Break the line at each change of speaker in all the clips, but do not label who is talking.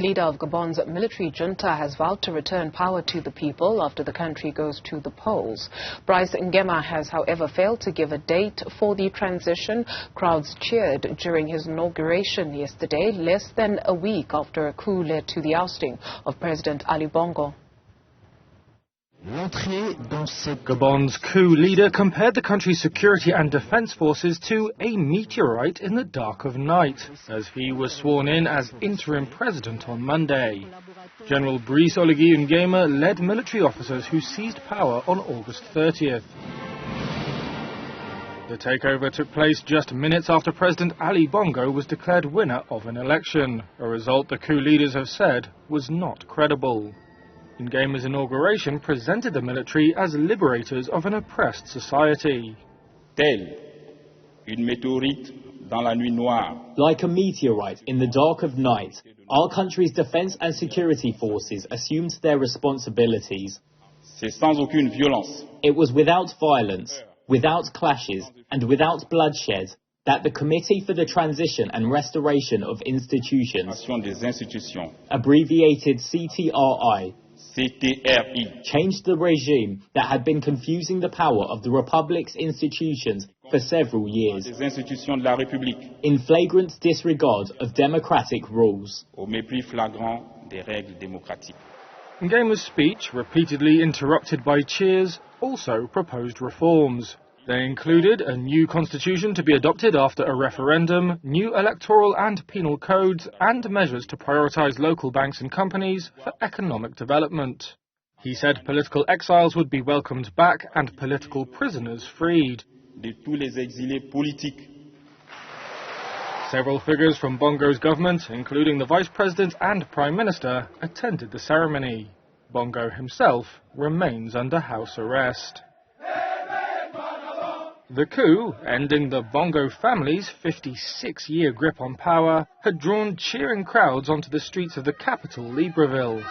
leader of Gabon's military junta has vowed to return power to the people after the country goes to the polls. Brice Nguema has, however, failed to give a date for the transition. Crowds cheered during his inauguration yesterday, less than a week after a coup led to the ousting of President Ali Bongo.
Gabon's coup leader compared the country's security and defense forces to a meteorite in the dark of night, as he was sworn in as interim president on Monday. General Brice Nguema led military officers who seized power on August 30th. The takeover took place just minutes after President Ali Bongo was declared winner of an election, a result the coup leaders have said was not credible. Nguema's inauguration presented the military as liberators of an oppressed society.
Like a meteorite in the dark of night, our country's defense and security forces assumed their responsibilities. It was without violence, without clashes, and without bloodshed that the Committee for the Transition and Restoration of Institutions, abbreviated CTRI, changed the regime that had been confusing the power of the Republic's institutions for several years, in flagrant disregard of democratic rules.
Nguema's speech, repeatedly interrupted by cheers, also proposed reforms. They included a new constitution to be adopted after a referendum, new electoral and penal codes, and measures to prioritize local banks and companies for economic development. He said political exiles would be welcomed back and political prisoners freed. Several figures from Bongo's government, including the Vice President and Prime Minister, attended the ceremony. Bongo himself remains under house arrest. The coup, ending the Bongo family's 56-year grip on power, had drawn cheering crowds onto the streets of the capital, Libreville.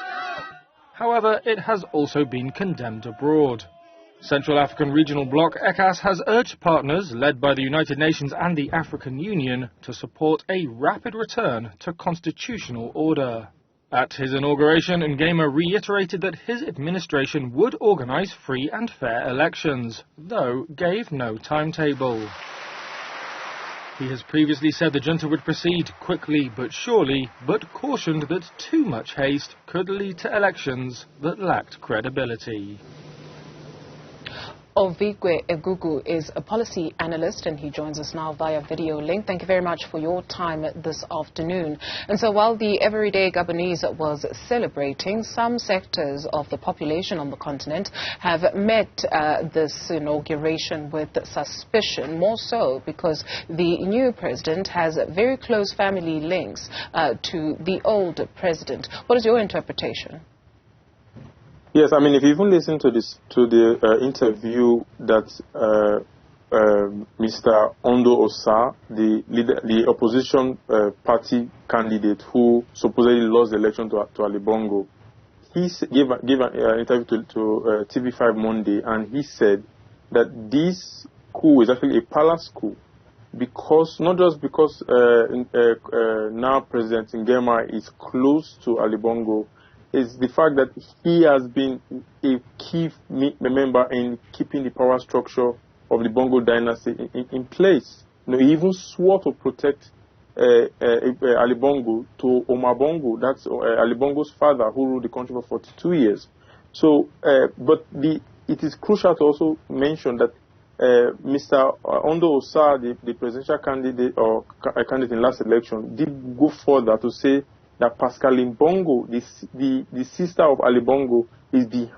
However, it has also been condemned abroad. Central African Regional Bloc ECAS has urged partners, led by the United Nations and the African Union, to support a rapid return to constitutional order. At his inauguration, Nguema reiterated that his administration would organize free and fair elections, though gave no timetable. He has previously said the junta would proceed quickly but surely, but cautioned that too much haste could lead to elections that lacked credibility.
Ovigwe Eguegu is a policy analyst and he joins us now via video link. Thank you very much for your time this afternoon. And so while the everyday Gabonese was celebrating, some sectors of the population on the continent have met this inauguration with suspicion, more so because the new president has very close family links to the old president. What is your interpretation?
Yes, I mean, if you even listen to the interview that Mr. Ondo Osa, the opposition party candidate who supposedly lost the election to Ali Bongo, he gave an interview to TV5 Monday, and he said that this coup is actually a palace coup, because not just because now President Nguema is close to Ali Bongo, is the fact that he has been a key member in keeping the power structure of the Bongo dynasty in place. You know, he even swore to protect Ali Bongo to Omar Bongo, that's Ali Bongo's father, who ruled the country for 42 years. So, but it is crucial to also mention that Mr. Ondo Osa, the presidential candidate or candidate in last election, did go further to say that Pascaline Bongo, the sister of Ali Bongo, is the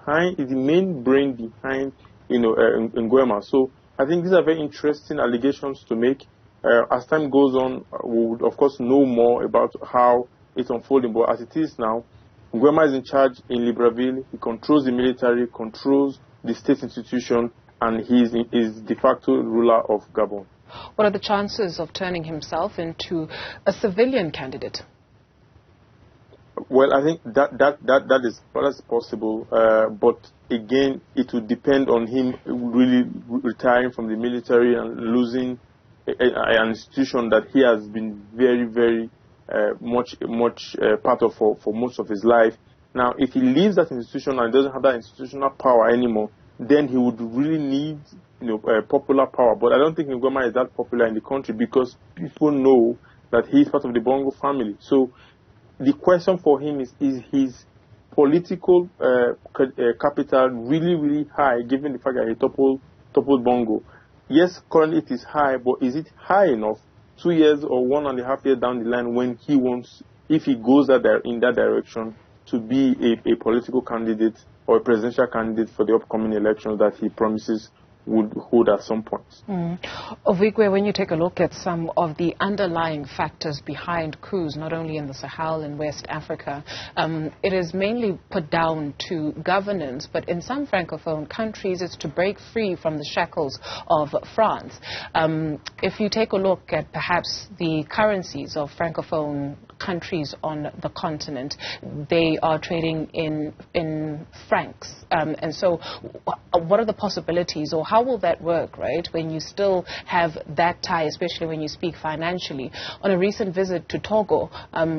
main brain behind, Nguema. So I think these are very interesting allegations to make. As time goes on, we would of course know more about how it's unfolding. But as it is now, Nguema is in charge in Libreville. He controls the military, controls the state institution, and he is de facto ruler of Gabon.
What are the chances of turning himself into a civilian candidate?
Well, I think that is possible, but again, it would depend on him really retiring from the military and losing an institution that he has been very, very much part of for most of his life. Now, if he leaves that institution and doesn't have that institutional power anymore, then he would really need, popular power. But I don't think Nguema is that popular in the country because people know that he's part of the Bongo family. So the question for him is his political capital really, really high, given the fact that he toppled Bongo? Yes, currently it is high, but is it high enough 2 years or 1.5 years down the line when he wants, if he goes in that direction, to be a political candidate or a presidential candidate for the upcoming elections that he promises would hold at some point?
Ovigwe, when you take a look at some of the underlying factors behind coups, not only in the Sahel and West Africa, it is mainly put down to governance, but in some Francophone countries it's to break free from the shackles of France. If you take a look at perhaps the currencies of Francophone countries on the continent, they are trading in francs. And so what are the possibilities, or how will that work, right, when you still have that tie, especially when you speak financially? On a recent visit to Togo,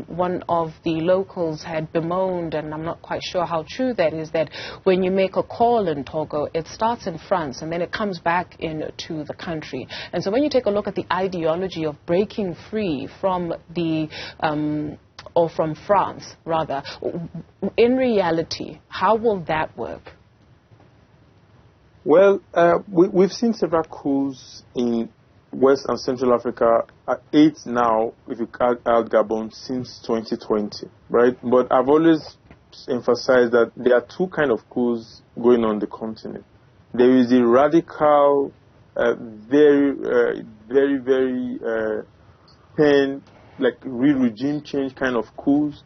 one of the locals had bemoaned, and I'm not quite sure how true that is, that when you make a call in Togo, it starts in France and then it comes back into the country. And so when you take a look at the ideology of breaking free from the or from France, rather, in reality, how will that work?
Well, we've seen several coups in West and Central Africa, 8 now, if you count Gabon, since 2020, right? But I've always emphasized that there are two kinds of coups going on the continent. There is the radical, very real regime change kind of coups.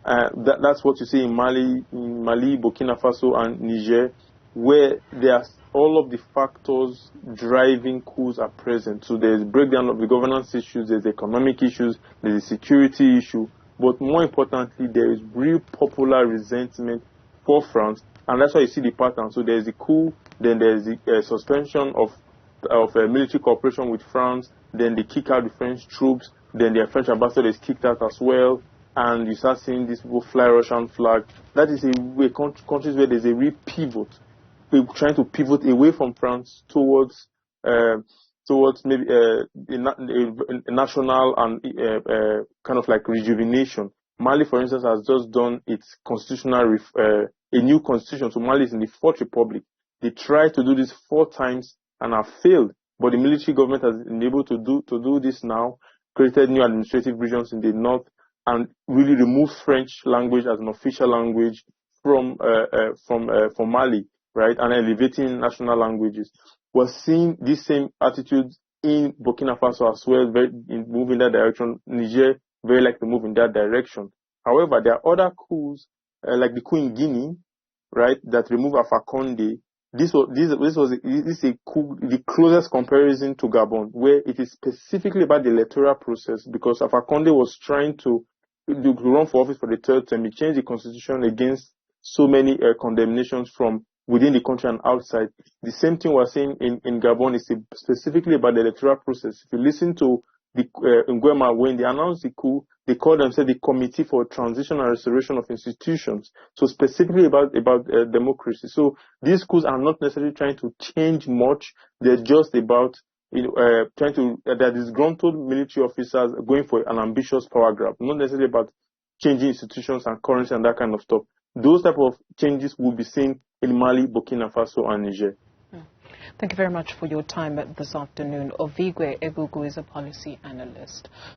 That's what you see in Mali, Burkina Faso, and Niger, where there's all of the factors driving coups are present. So there's breakdown of the governance issues, there's economic issues, there's a security issue, but more importantly, there is real popular resentment for France, and that's why you see the pattern. So there's the coup, then there's the suspension of military cooperation with France, then they kick out the French troops, then their French ambassador is kicked out as well, and you start seeing these people fly Russian flag. That is countries where there's a real pivot. We're trying to pivot away from France towards maybe a national and kind of like rejuvenation. Mali, for instance, has just done its constitutional a new constitution. So Mali is in the 4th Republic. They tried to do this 4 times and have failed, but the military government has been able to do this now, created new administrative regions in the north, and really removed French language as an official language from Mali, right, and elevating national languages. We're seeing this same attitude in Burkina Faso as well, move in that direction. Niger very like to move in that direction. However, there are other coups, like the coup in Guinea, right, that removed Alpha Conde. This is a coup, the closest comparison to Gabon, where it is specifically about the electoral process, because Alpha Conde was trying to run for office for the 3rd term. He changed the constitution against so many condemnations from within the country and outside. The same thing we're seeing in Gabon is specifically about the electoral process. If you listen to the Nguema, when they announced the coup, they called themselves the Committee for Transition and Restoration of Institutions. So specifically about democracy. So these coups are not necessarily trying to change much. They're just about they're disgruntled military officers going for an ambitious power grab, not necessarily about changing institutions and currency and that kind of stuff. Those type of changes will be seen in Mali, Burkina Faso, and Niger.
Thank you very much for your time this afternoon. Ovigwe Eguegu is a policy analyst.